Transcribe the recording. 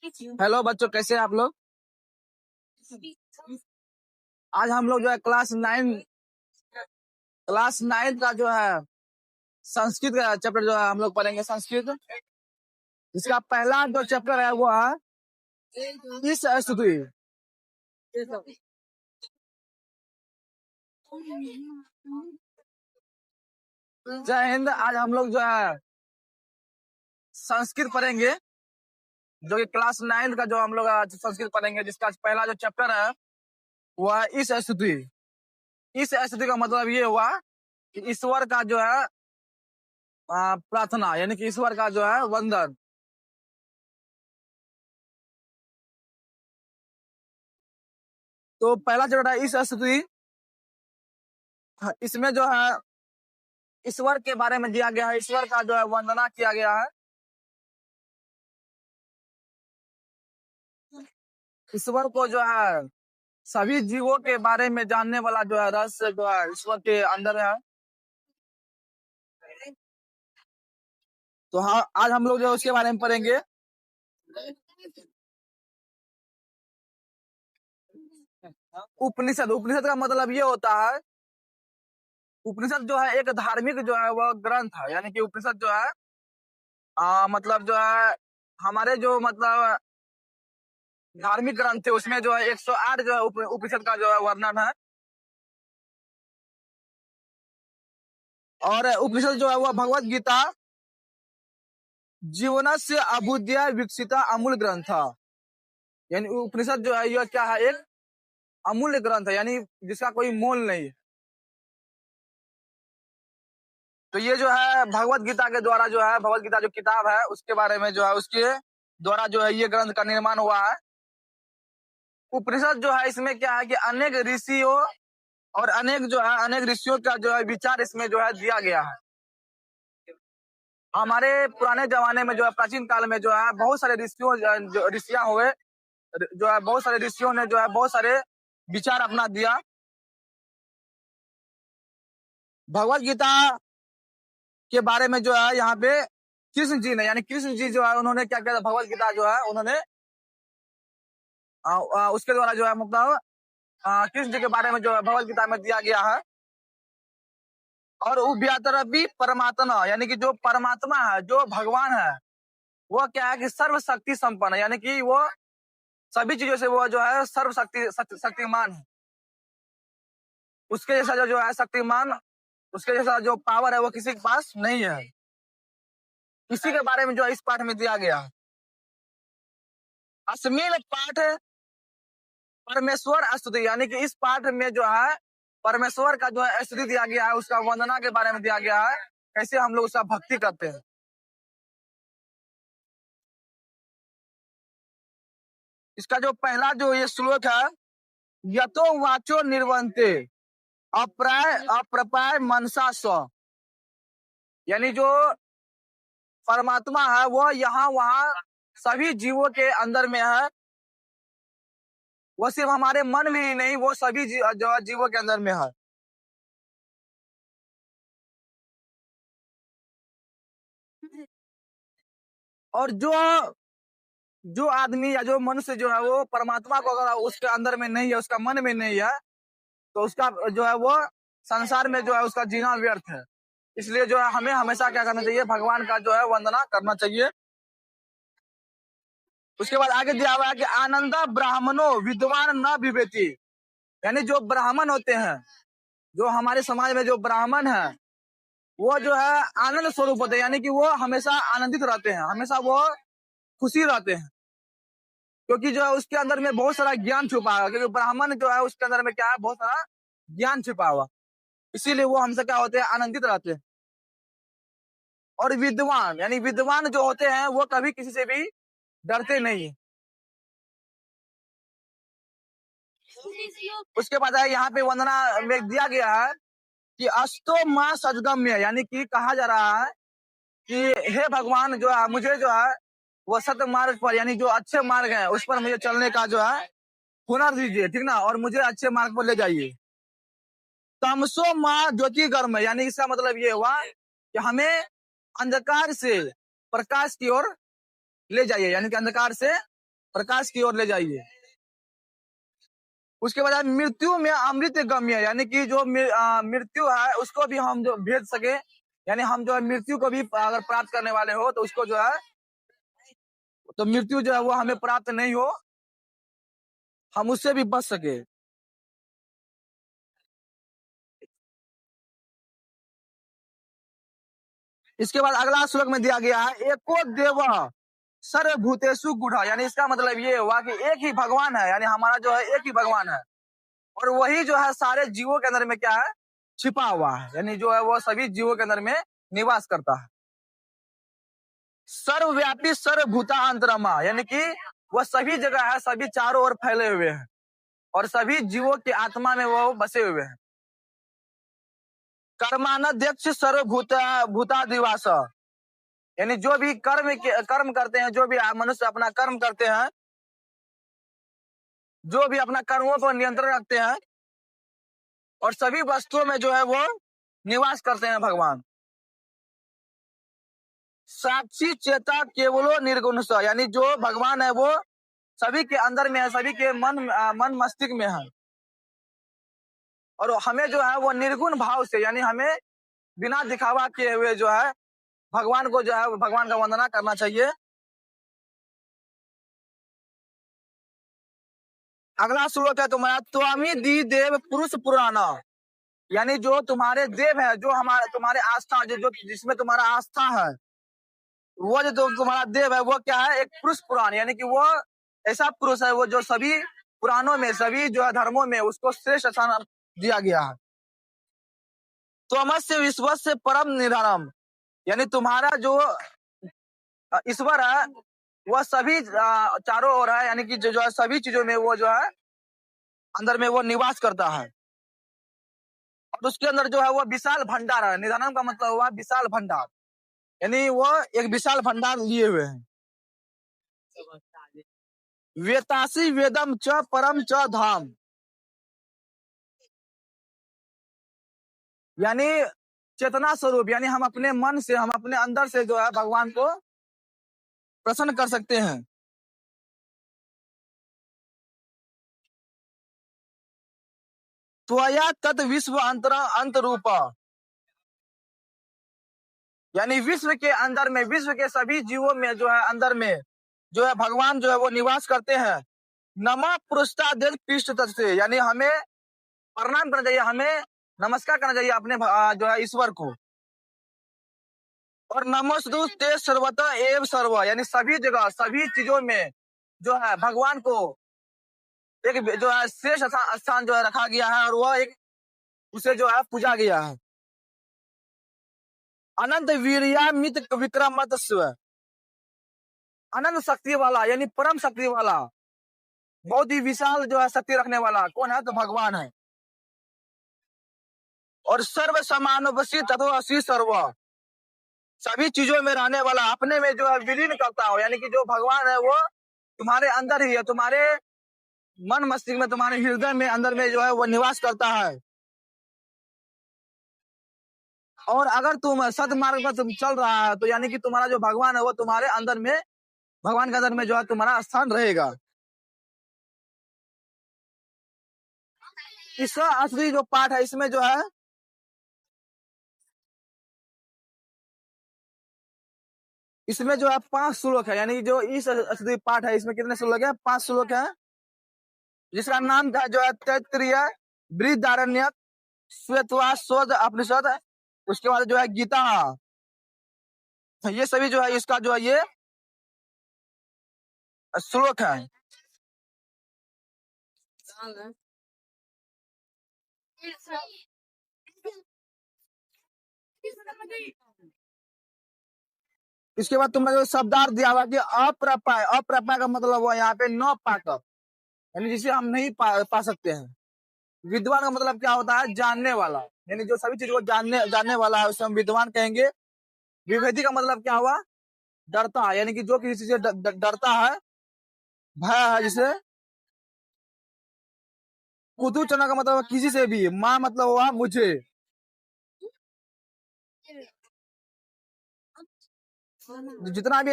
Hello बच्चों, कैसे हैं आप लोग। आज हम लोग जो है क्लास 9 का जो है संस्कृत का चैप्टर जो है हम लोग पढ़ेंगे संस्कृत। इसका पहला जो चैप्टर है वो है इस स्तुति। जय हिंद। आज हम लोग जो है संस्कृत पढ़ेंगे, जो कि क्लास 9 का जो हम लोग आज संस्कृत पढ़ेंगे, जिसका पहला जो चैप्टर है वो है इस स्तुति। इस स्तुति का मतलब ये हुआ कि ईश्वर का जो है प्रार्थना, यानी कि ईश्वर का जो है वंदन। तो पहला चैप्टर है इस स्तुति। इसमें जो है ईश्वर के बारे में दिया गया है, ईश्वर का जो है वंदना किया गया है। ईश्वर को जो है सभी जीवों के बारे में जानने वाला जो है रहस्य जो है ईश्वर के अंदर है। तो हाँ, आज हम लोग जो है उसके बारे में पढ़ेंगे। उपनिषद उपनिषद का मतलब ये होता है, उपनिषद जो है एक धार्मिक जो है वह ग्रंथ है। यानी कि उपनिषद जो है मतलब जो है हमारे जो मतलब धार्मिक ग्रंथ थे, उसमें जो है 108 जो है उपनिषद का जो है वर्णन है। और उपनिषद जो है वह भगवत गीता जीवनस्य अभ्युदय विकसिता अमूल ग्रंथ। यानी उपनिषद जो है यह क्या है, एक अमूल्य ग्रंथ है, यानी जिसका कोई मोल नहीं। तो ये जो है भगवत गीता के द्वारा जो है, भगवत गीता जो किताब है उसके बारे में जो है उसके द्वारा जो है ये ग्रंथ का निर्माण हुआ है। उपनिषद जो है इसमें क्या है कि अनेक ऋषियों और अनेक ऋषियों का जो है विचार इसमें जो है दिया गया है। हमारे पुराने जमाने में जो है प्राचीन काल में जो है बहुत सारे ऋषियां हुए, जो है बहुत सारे ऋषियों ने जो है बहुत सारे विचार अपना दिया। भगवत गीता के बारे में जो है यहाँ पे कृष्ण जी ने, यानी कृष्ण जी जो है उन्होंने क्या किया, भगवत गीता जो है उन्होंने उसके द्वारा जो है मतलब कृष्ण जी के बारे में जो है भगवत गीता में दिया गया है। और उभयतरपि परमात्मा, यानी कि जो परमात्मा है, जो भगवान है, वो क्या है कि सर्वशक्ति संपन्न है, यानी कि वो सभी चीजों से वो जो है शक्तिमान है। उसके जैसा जो है शक्तिमान, उसके जैसा जो पावर है वो किसी के पास नहीं है। इसी के बारे में जो है इस पाठ में दिया गया है। अस्मिन पाठ परमेश्वर स्तुति, यानी कि इस पाठ में जो है परमेश्वर का जो है स्तुति दिया गया है, उसका वंदना के बारे में दिया गया है, कैसे हम लोग उसका भक्ति करते हैं। इसका जो पहला जो ये श्लोक है, यतो वाचो निर्वंते अप्रपाय मनसा स्व, यानी जो परमात्मा है वो यहाँ वहाँ सभी जीवों के अंदर में है। वो सिर्फ हमारे मन में ही नहीं, वो सभी जो जीवों के अंदर में है। और जो आदमी या जो मनुष्य जो है वो परमात्मा को अगर उसके अंदर में नहीं है, उसका मन में नहीं है, तो उसका जो है वो संसार में जो है उसका जीना व्यर्थ है। इसलिए जो है हमें हमेशा क्या करना चाहिए, भगवान का जो है वंदना करना चाहिए। उसके बाद आगे दिया हुआ है कि आनंद ब्राह्मणों विद्वान न विवेति, यानी जो ब्राह्मण होते हैं, जो हमारे समाज में जो ब्राह्मण है वो जो है आनंद स्वरूप होते हैं, यानी कि वो हमेशा आनंदित रहते हैं, हमेशा वो खुशी रहते हैं, क्योंकि जो है उसके अंदर में बहुत सारा ज्ञान छुपा है। क्योंकि ब्राह्मण जो है उसके अंदर में क्या है, बहुत सारा ज्ञान छुपा हुआ, इसीलिए वो हमसे क्या होते हैं, आनंदित रहते हैं। और विद्वान, यानी विद्वान जो होते हैं वो कभी किसी से भी डरते नहीं है। उसके बाद यहाँ पे वंदना में दिया गया है कि अस्तो माँ सदगम्य, यानी कि कहा जा रहा है कि हे भगवान जो है मुझे जो है वो सत्य मार्ग पर, यानी जो अच्छे मार्ग है उस पर मुझे चलने का जो है हुनर दीजिए, ठीक ना, और मुझे अच्छे मार्ग पर ले जाइए। तमसो माँ ज्योति गर्म, यानी इसका मतलब ये हुआ कि हमें अंधकार से प्रकाश की ओर ले जाइए, यानी कि अंधकार से प्रकाश की ओर ले जाइए। उसके बाद मृत्यु में अमृत गम्य, यानी कि जो मृत्यु है उसको भी हम जो भेज सके, यानी हम जो है मृत्यु को भी अगर प्राप्त करने वाले हो तो उसको जो है, तो मृत्यु जो है वो हमें प्राप्त नहीं हो, हम उससे भी बच सके। इसके बाद अगला श्लोक में दिया गया है एको देव सर्वभूतेषु गुढ़, यानी इसका मतलब ये हुआ कि एक ही भगवान है, यानी हमारा जो है एक ही भगवान है, और वही जो है सारे जीवों के अंदर में क्या है, छिपा हुआ है, यानी जो है वो सभी जीवों के अंदर में निवास करता है। सर्वव्यापी सर्वभूता अंतरमा, यानी कि वह सभी जगह है, सभी चारों ओर फैले हुए हैं और सभी जीवों की आत्मा में वो बसे हुए हैं। कर्मानध्यक्ष सर्वभूता भूतादिवास, यानी जो भी कर्म करते हैं, जो भी मनुष्य अपना कर्म करते हैं, जो भी अपना कर्मों पर नियंत्रण रखते हैं, और सभी वस्तुओं में जो है वो निवास करते हैं भगवान। साक्षी चेता केवलो निर्गुण स, यानी जो भगवान है वो सभी के अंदर में है, सभी के मन मस्तिष्क में है, और हमें जो है वो निर्गुण भाव से, यानी हमें बिना दिखावा किए हुए जो है भगवान को जो है भगवान का वंदना करना चाहिए। अगला श्लोक है तुम्हारा त्वामी दी देव पुरुष पुराना, यानी जो तुम्हारे देव है, जो हमारे तुम्हारे आस्था जो जिसमें तुम्हारा आस्था है, वो जो तुम्हारा देव है वो क्या है, एक पुरुष पुराण, यानी कि वो ऐसा पुरुष है वो जो सभी पुराणों में, सभी जो है धर्मों में उसको श्रेष्ठ स्थान दिया गया है। त्वमस्य विश्वस्य परम निधानम, यानी तुम्हारा जो ईश्वर है वह सभी चारों ओर है, यानी कि जो है सभी चीजों में वो जो है अंदर में वो निवास करता है, और उसके अंदर जो है वो विशाल भंडार है। निधानम का मतलब हुआ विशाल भंडार, यानी वो एक विशाल भंडार लिए हुए हैं। वेतासी वेदम च परम च धाम, यानी चेतना स्वरूप, यानी हम अपने मन से, हम अपने अंदर से जो है भगवान को प्रसन्न कर सकते हैं। त्वया तत् विश्व अंत रूप, यानी विश्व के अंदर में, विश्व के सभी जीवों में जो है अंदर में जो है भगवान जो है वो निवास करते हैं। नमा पुरुषादेव पृष्ठ तत् से, यानी हमें प्रणाम करना चाहिए, हमें नमस्कार करना चाहिए अपने जो है ईश्वर को। और नमस्तु ते सर्वतः एव सर्व, यानी सभी जगह सभी चीजों में जो है भगवान को एक जो है श्रेष्ठ स्थान जो है रखा गया है, और वह एक उसे जो है पूजा गया है। अनंत वीर्यामित विक्रमत स्व, अनंत शक्ति वाला, यानी परम शक्ति वाला, बहुत ही विशाल जो है शक्ति रखने वाला कौन है, तो भगवान है। और सर्व समानुपस्थित तत्व सर्व, सभी चीजों में रहने वाला, अपने में जो है विलीन करता हो, यानी कि जो भगवान है वो तुम्हारे अंदर ही है, तुम्हारे मन मस्तिष्क में, तुम्हारे हृदय में अंदर में जो है वो निवास करता है। और अगर तुम सदमार्ग पर तुम चल रहा है तो यानी कि तुम्हारा जो भगवान है वो तुम्हारे अंदर में, भगवान के अंदर में जो है तुम्हारा स्थान रहेगा। इसका असली जो पाठ है इसमें जो है, इसमें जो है 5 श्लोक है, यानी जो इस असली पाठ है इसमें कितने श्लोक है, 5 श्लोक है, जिसका नाम था जो है तैत्तिरीय, बृहदारण्यक, श्वेतवासोद उपनिषद, उसके बाद जो है गीता, ये सभी जो है इसका जो है ये श्लोक है। इसके बाद तुमने जो शब्दार्थ दिया हुआ कि अप्राप्य, अप्राप्य का मतलब हुआ यहाँ पे न पाकर, यानी जिसे हम नहीं पा सकते हैं। विद्वान का मतलब क्या होता है, जानने वाला, यानी जो सभी चीज को जानने वाला है उसे हम विद्वान कहेंगे। विभेदी का मतलब क्या हुआ, डरता है, यानी कि जो किसी चीज से डरता है, भय है जिसे। कुतु चना का मतलब किसी से भी, माँ मतलब हुआ मुझे। जितना भी